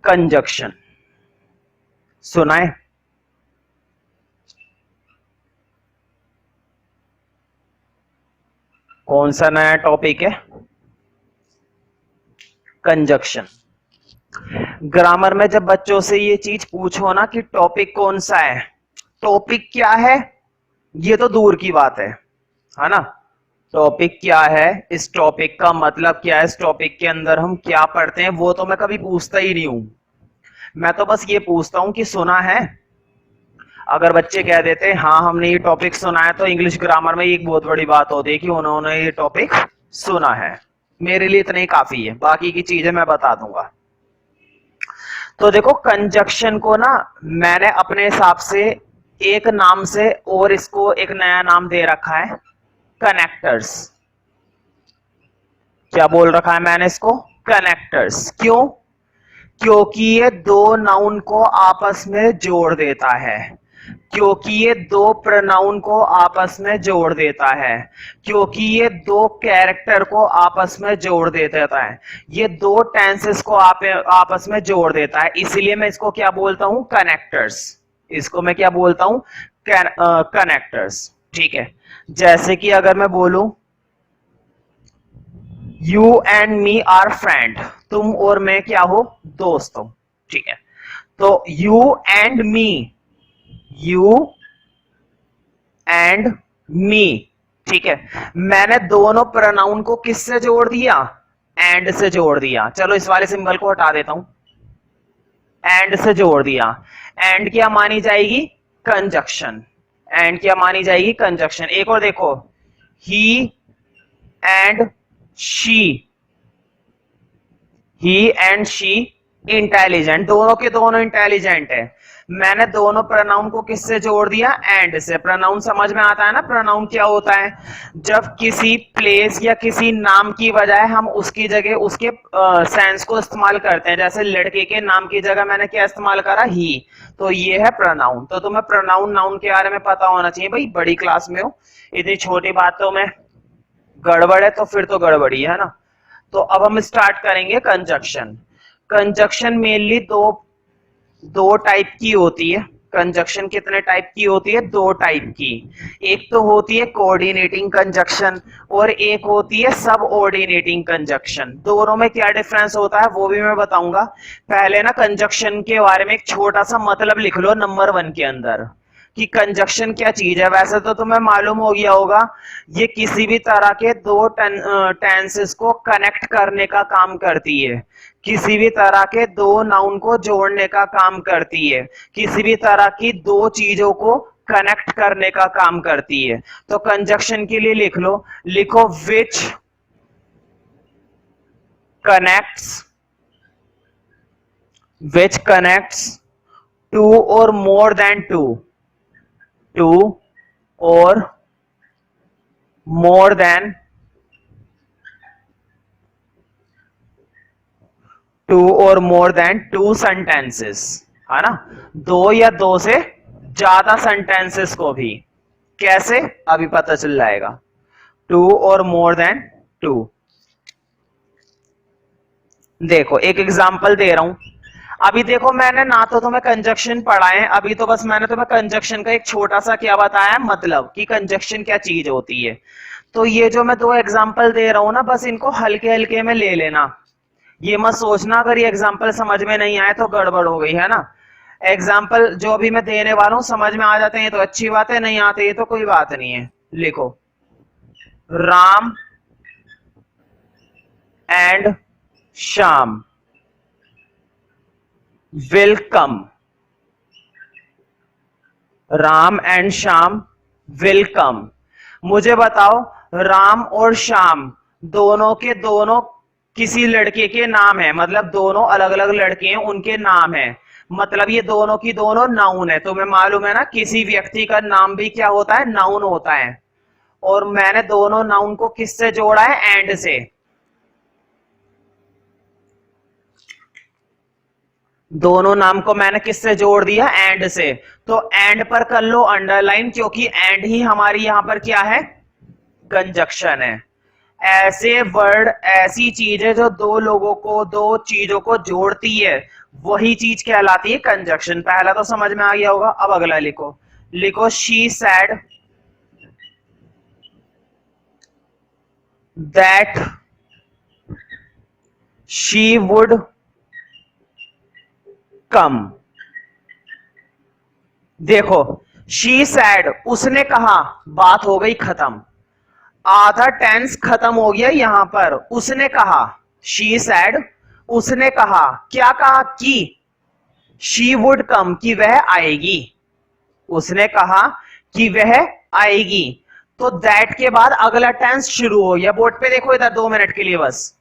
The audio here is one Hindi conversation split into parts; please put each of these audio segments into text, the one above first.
कंजक्शन सुना है? कौन सा नया टॉपिक है? कंजक्शन। ग्रामर में जब बच्चों से ये चीज पूछो ना कि टॉपिक कौन सा है, टॉपिक क्या है, ये तो दूर की बात है ना। टॉपिक क्या है, इस टॉपिक का मतलब क्या है, इस टॉपिक के अंदर हम क्या पढ़ते हैं, वो तो मैं कभी पूछता ही नहीं हूं। मैं तो बस ये पूछता हूं कि सुना है। अगर बच्चे कह देते हैं हाँ हमने ये टॉपिक सुना है, तो इंग्लिश ग्रामर में एक बहुत बड़ी बात होती है कि उन्होंने ये टॉपिक सुना है। मेरे लिए इतना ही काफी है, बाकी की चीजें मैं बता दूंगा। तो देखो कंजक्शन को ना मैंने अपने हिसाब से एक नाम से और इसको एक नया नाम दे रखा है, कनेक्टर्स। क्या बोल रखा है मैंने इसको? कनेक्टर्स। क्यों? क्योंकि ये दो नाउन को आपस में जोड़ देता है, क्योंकि ये दो प्रोनाउन को आपस में जोड़ देता है, क्योंकि ये दो कैरेक्टर को आपस में जोड़ देता है, ये दो टेंसेस को आपस में जोड़ देता है। इसीलिए मैं इसको क्या बोलता हूं? कनेक्टर्स। इसको मैं क्या बोलता हूं? कनेक्टर्स। ठीक है। जैसे कि अगर मैं बोलूं you and me are friend, तुम और मैं क्या हो? दोस्त हो। ठीक है। तो you and me, you and मी, ठीक है। मैंने दोनों प्रोनाउन को किससे जोड़ दिया? एंड से जोड़ दिया। चलो इस वाले सिंबल को हटा देता हूं, एंड से जोड़ दिया। एंड क्या मानी जाएगी? कंजक्शन। एंड क्या मानी जाएगी? कंजक्शन। एक और देखो, he and she, he and she intelligent, दोनों के दोनों इंटेलिजेंट है। मैंने दोनों प्रोनाउन को किससे जोड़ दिया? एंड से। प्रोनाउन समझ में आता है ना? प्रोनाउन क्या होता है? जब किसी प्लेस या किसी नाम की बजाय हम उसकी जगह उसके सेंस को इस्तेमाल करते हैं। जैसे लड़के के नाम की जगह मैंने क्या इस्तेमाल करा? ही। तो ये है प्रोनाउन। तो तुम्हें प्रोनाउन नाउन के बारे में पता होना चाहिए भाई, बड़ी क्लास में हो। इतनी छोटी बातों में गड़बड़ है तो फिर तो गड़बड़ी है ना। तो अब हम स्टार्ट करेंगे कंजक्शन। कंजक्शन मेनली दो दो टाइप की होती है। कंजक्शन कितने टाइप की होती है? दो टाइप की। एक तो होती है कोऑर्डिनेटिंग कंजक्शन और एक होती है सब ऑर्डिनेटिंग कंजक्शन। दोनों में क्या डिफरेंस होता है वो भी मैं बताऊंगा। पहले ना कंजक्शन के बारे में एक छोटा सा मतलब लिख लो नंबर 1 के अंदर, कि कंजक्शन क्या चीज है। वैसे तो तुम्हें मालूम हो गया होगा, ये किसी भी तरह के दो टेंसेस को कनेक्ट करने का काम करती है, किसी भी तरह के दो नाउन को जोड़ने का काम करती है, किसी भी तरह की दो चीजों को कनेक्ट करने का काम करती है। तो कंजक्शन के लिए लिख लो, लिखो which connects, which connects to और मोर देन टू, टू और मोर देन टू और मोर देन टू सेंटेंसेस, है ना। दो या दो से ज्यादा सेंटेंसेस को भी। कैसे? अभी पता चल जाएगा। टू और मोर देन टू। देखो एक एग्जांपल दे रहा हूं। अभी देखो मैंने ना तो तुम्हें कंजक्शन पढ़ा है, अभी तो बस मैंने तुम्हें कंजक्शन का एक छोटा सा क्या बताया, मतलब कि कंजक्शन क्या चीज होती है। तो ये जो मैं दो एग्जांपल दे रहा हूं ना, बस इनको हल्के हल्के में ले लेना। ये मत सोचना अगर ये एग्जाम्पल समझ में नहीं आए तो गड़बड़ हो गई, है ना। एग्जाम्पल जो अभी मैं देने वाला हूं समझ में आ जाते हैं तो अच्छी बात है, नहीं आते ये तो कोई बात नहीं है। लिखो, Ram and Shyam will come, Ram and Shyam will come. मुझे बताओ, राम और श्याम दोनों के दोनों किसी लड़के के नाम है, मतलब दोनों अलग अलग लड़के हैं उनके नाम है, मतलब ये दोनों की दोनों नाउन है। तुम्हें मालूम है ना किसी व्यक्ति का नाम भी क्या होता है? नाउन होता है। और मैंने दोनों नाउन को किससे जोड़ा है? एंड से। दोनों नाम को मैंने किससे जोड़ दिया? एंड से। तो एंड पर कर लो अंडरलाइन, क्योंकि एंड ही हमारी यहां पर क्या है? कंजक्शन है। ऐसे वर्ड, ऐसी चीज है जो दो लोगों को, दो चीजों को जोड़ती है, वही चीज कहलाती है कंजक्शन। पहला तो समझ में आ गया होगा। अब अगला लिखो, लिखो she said that she would come. देखो, शी सैड उसने कहा, बात हो गई खत्म, आधा टेंस खत्म हो गया यहां पर। उसने कहा, शी सैड उसने कहा, क्या कहा कि शी वुड कम कि वह आएगी। उसने कहा कि वह आएगी। तो दैट के बाद अगला टेंस शुरू हो गया। बोर्ड पे देखो इधर 2 मिनट के लिए बस।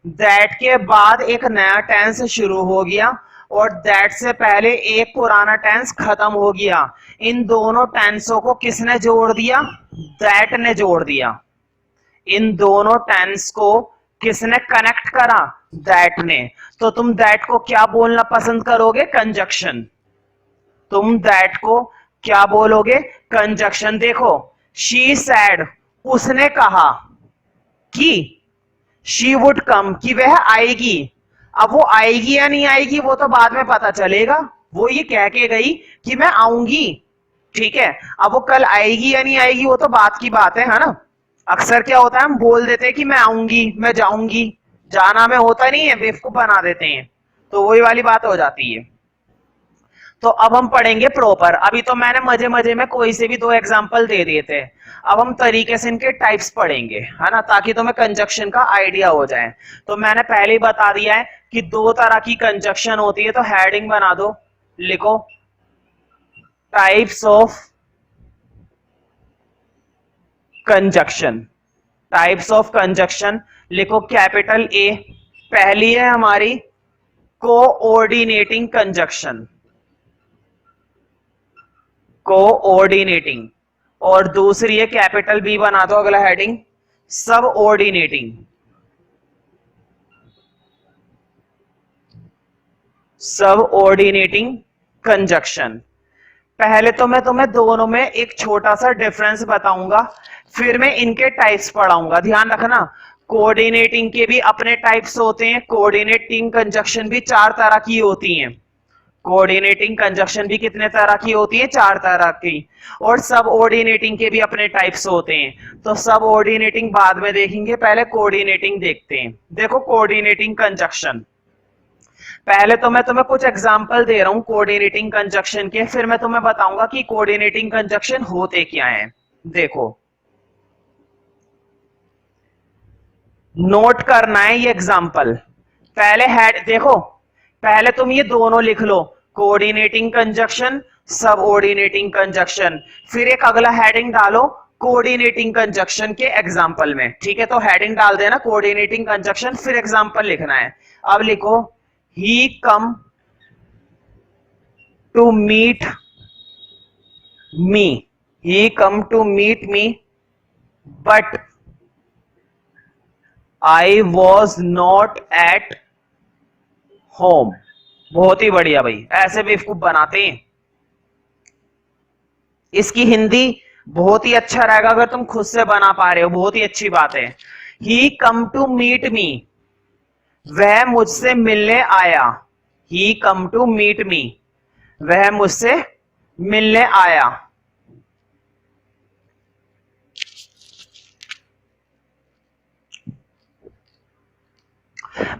दैट के बाद एक नया टेंस शुरू हो गया और दैट से पहले एक पुराना टेंस खत्म हो गया। इन दोनों टेंसों को किसने जोड़ दिया? दैट ने जोड़ दिया। इन दोनों टेंस को किसने कनेक्ट करा? दैट ने। तो तुम दैट को क्या बोलना पसंद करोगे? कंजक्शन। तुम दैट को क्या बोलोगे? कंजक्शन। देखो, शी सैड उसने कहा कि शी वुड कम कि वह आएगी। अब वो आएगी या नहीं आएगी वो तो बाद में पता चलेगा। वो ये कह के गई कि मैं आऊंगी, ठीक है। अब वो कल आएगी या नहीं आएगी वो तो बात की बात है ना। अक्सर क्या होता है, हम बोल देते हैं कि मैं आऊंगी, मैं जाऊंगी, जाना में होता नहीं है, बेवकूफ बना देते हैं। तो वही वाली बात हो जाती है। तो अब हम पढ़ेंगे प्रॉपर। अभी तो मैंने मजे मजे में कोई से भी 2 एग्जाम्पल दे दिए थे। अब हम तरीके से इनके टाइप्स पढ़ेंगे, है ना, ताकि तुम्हें कंजक्शन का आइडिया हो जाए। तो मैंने पहले ही बता दिया है कि 2 तरह की कंजक्शन होती है। तो हेडिंग बना दो, लिखो types of conjunction. Types of conjunction लिखो कैपिटल ए। पहली है हमारी कोऑर्डिनेटिंग कंजक्शन, कोऑर्डिनेटिंग। और दूसरी है कैपिटल बी बना दो अगला हेडिंग, सब ऑर्डिनेटिंग। सब ऑर्डिनेटिंग कंजक्शन। पहले तो मैं तुम्हें दोनों में एक छोटा सा डिफरेंस बताऊंगा, फिर मैं इनके टाइप्स पढ़ाऊंगा। ध्यान रखना, कोऑर्डिनेटिंग के भी अपने टाइप्स होते हैं। कोऑर्डिनेटिंग कंजक्शन भी 4 तरह की होती हैं। कोऑर्डिनेटिंग कंजक्शन भी कितने तरह की होती है? 4 तरह की। और सब ऑर्डिनेटिंग के भी अपने टाइप्स होते हैं। तो सब ऑर्डिनेटिंग बाद में देखेंगे, पहले कोऑर्डिनेटिंग देखते हैं। देखो कोऑर्डिनेटिंग कंजक्शन, पहले तो मैं तुम्हें कुछ एग्जांपल दे रहा हूं कोऑर्डिनेटिंग कंजक्शन के, फिर मैं तुम्हें बताऊंगा कि कोऑर्डिनेटिंग कंजक्शन होते क्या हैं। देखो, नोट करना है ये एग्जांपल। पहले हेड देखो, पहले तुम ये दोनों लिख लो, कोऑर्डिनेटिंग कंजक्शन, सब ऑर्डिनेटिंग कंजक्शन। फिर एक अगला हेडिंग डालो कोऑर्डिनेटिंग कंजक्शन के एग्जांपल में, ठीक है। तो हेडिंग डाल देना कोऑर्डिनेटिंग कंजक्शन, फिर एग्जांपल लिखना है। अब लिखो, he come to meet me, he come to meet me but I was not at home. बहुत ही बढ़िया भाई, ऐसे बेवकूफ बनाते हैं। इसकी हिंदी बहुत ही अच्छा रहेगा अगर तुम खुद से बना पा रहे हो, बहुत ही अच्छी बात है। ही कम टू मीट मी, वह मुझसे मिलने आया। ही कम टू मीट मी, वह मुझसे मिलने आया।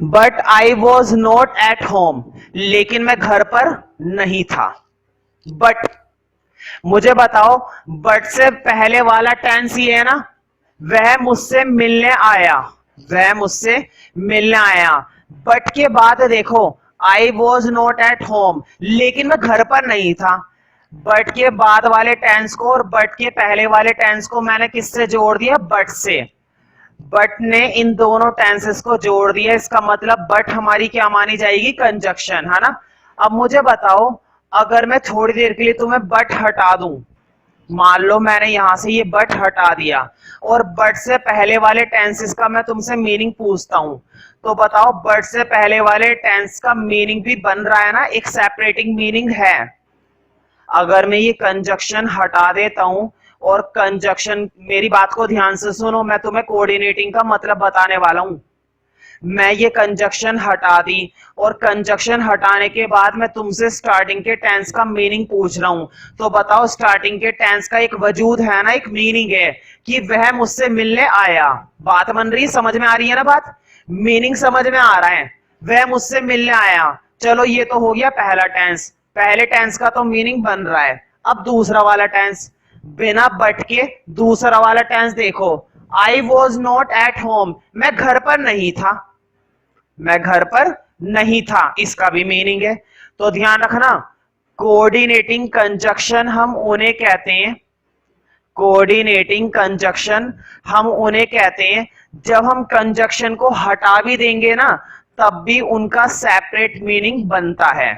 But I was not at home, लेकिन मैं घर पर नहीं था। बट, मुझे बताओ, बट से पहले वाला टेंस ये है ना, वह मुझसे मिलने आया, वह मुझसे मिलने आया। बट के बाद देखो, आई वॉज नॉट एट होम, लेकिन मैं घर पर नहीं था। बट के बाद वाले टेंस को और बट के पहले वाले टेंस को मैंने किससे जोड़ दिया? बट से। बट ने इन दोनों टेंसेस को जोड़ दिया, इसका मतलब बट हमारी क्या मानी जाएगी? कंजक्शन, है ना। अब मुझे बताओ, अगर मैं थोड़ी देर के लिए तुम्हें बट हटा दूं, मान लो मैंने यहां से ये बट हटा दिया और बट से पहले वाले टेंसेस का मैं तुमसे मीनिंग पूछता हूं, तो बताओ बट से पहले वाले टेंस का मीनिंग भी बन रहा है ना, एक सेपरेटिंग मीनिंग है। अगर मैं ये कंजक्शन हटा देता हूं और कंजक्शन, मेरी बात को ध्यान से सुनो, मैं तुम्हें कोऑर्डिनेटिंग का मतलब बताने वाला हूं। मैं ये कंजक्शन हटा दी और कंजक्शन हटाने के बाद मैं तुमसे स्टार्टिंग के टेंस का मीनिंग पूछ रहा हूं, तो बताओ स्टार्टिंग के टेंस का एक वजूद है ना, एक मीनिंग है कि वह मुझसे मिलने आया। बात बन रही, समझ में आ रही है ना बात, मीनिंग समझ में आ रहा है, वह मुझसे मिलने आया। चलो ये तो हो गया पहला टेंस, पहले टेंस का तो मीनिंग बन रहा है। अब दूसरा वाला टेंस, बिना बट के दूसरा वाला टेंस देखो, आई वॉज नॉट एट होम, मैं घर पर नहीं था, मैं घर पर नहीं था, इसका भी मीनिंग है। तो ध्यान रखना, कोऑर्डिनेटिंग कंजक्शन हम उन्हें कहते हैं, कोऑर्डिनेटिंग कंजक्शन हम उन्हें कहते हैं जब हम कंजक्शन को हटा भी देंगे ना तब भी उनका सेपरेट मीनिंग बनता है,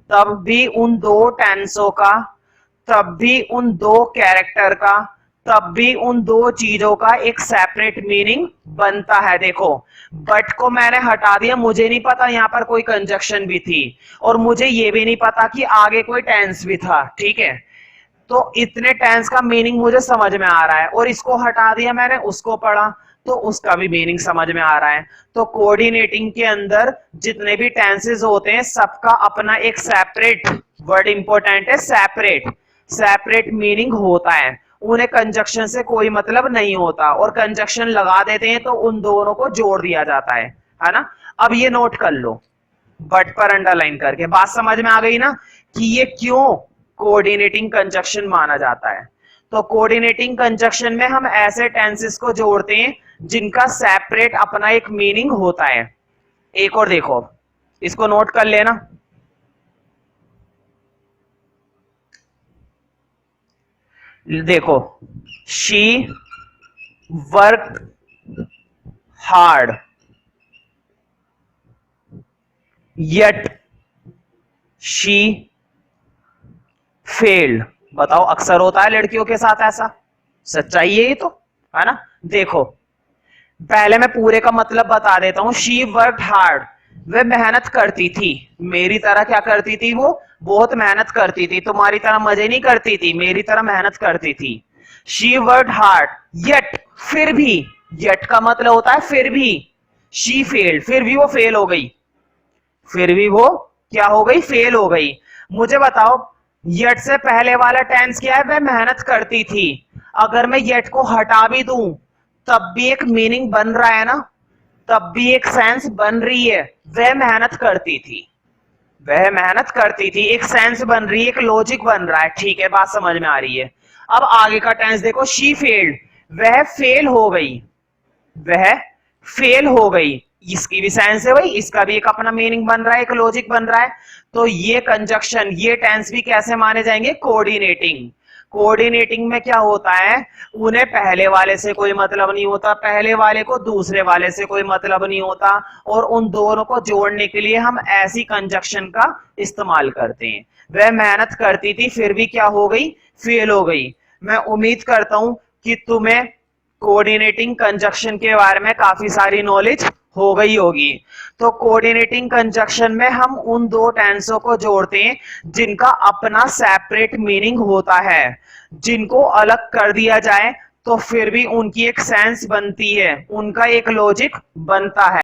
तब भी उन दो टेंसों का, तब भी उन दो कैरेक्टर का, तब भी उन दो चीजों का एक सेपरेट मीनिंग बनता है। देखो बट को मैंने हटा दिया, मुझे नहीं पता यहां पर कोई कंजक्शन भी थी और मुझे ये भी नहीं पता कि आगे कोई टेंस भी था, ठीक है, तो इतने टेंस का मीनिंग मुझे समझ में आ रहा है और इसको हटा दिया मैंने, उसको पढ़ा तो उसका भी मीनिंग समझ में आ रहा है। तो कोऑर्डिनेटिंग के अंदर जितने भी टेंसेस होते हैं सबका अपना एक सेपरेट, वर्ड इंपॉर्टेंट है सेपरेट, सेपरेट मीनिंग होता है, उन्हें कंजक्शन से कोई मतलब नहीं होता और कंजक्शन लगा देते हैं तो उन दोनों को जोड़ दिया जाता है ना। अब ये नोट कर लो बट पर अंडरलाइन करके, बात समझ में आ गई ना कि ये क्यों कोऑर्डिनेटिंग कंजक्शन माना जाता है। तो कोऑर्डिनेटिंग कंजक्शन में हम ऐसे टेंसेस को जोड़ते हैं जिनका सेपरेट अपना एक मीनिंग होता है। एक और देखो, इसको नोट कर लेना, देखो she work hard yet she failed। बताओ अक्सर होता है लड़कियों के साथ ऐसा, सच्चाई है ये तो, है ना। देखो पहले मैं पूरे का मतलब बता देता हूं, शी वर्कड हार्ड, वह मेहनत करती थी, मेरी तरह क्या करती थी, वो बहुत मेहनत करती थी, तुम्हारी तरह मजे नहीं करती थी, मेरी तरह मेहनत करती थी। शी वर्कड हार्ड yet, फिर भी, yet का मतलब होता है फिर भी, शी फेल्ड, फिर भी वो फेल हो गई, फिर भी वो क्या हो गई, फेल हो गई। मुझे बताओ यट से पहले वाला टेंस क्या है, वह मेहनत करती थी, अगर मैं यट को हटा भी दूं तब भी एक मीनिंग बन रहा है ना, तब भी एक सेंस बन रही है, वह मेहनत करती थी, वह मेहनत करती थी, एक सेंस बन रही है, एक लॉजिक बन रहा है, ठीक है, बात समझ में आ रही है। अब आगे का टेंस देखो, शी फेल्ड, वह फेल हो गई, वह फेल हो गई, इसकी भी सेंस है भाई, इसका भी एक अपना मीनिंग बन रहा है, एक लॉजिक बन रहा है। तो ये कंजक्शन, ये टेंस भी कैसे माने जाएंगे, कोऑर्डिनेटिंग। कोऑर्डिनेटिंग में क्या होता है, उन्हें पहले वाले से कोई मतलब नहीं होता, पहले वाले को दूसरे वाले से कोई मतलब नहीं होता और उन दोनों को जोड़ने के लिए हम ऐसी कंजक्शन का इस्तेमाल करते हैं। वह मेहनत करती थी फिर भी क्या हो गई, फेल हो गई। मैं उम्मीद करता हूं कि तुम्हें कोऑर्डिनेटिंग कंजक्शन के बारे में काफी सारी नॉलेज हो गई होगी। तो कोऑर्डिनेटिंग कंजक्शन में हम उन दो टेंसों को जोड़ते हैं जिनका अपना सेपरेट मीनिंग होता है, जिनको अलग कर दिया जाए तो फिर भी उनकी एक सेंस बनती है, उनका एक लॉजिक बनता है।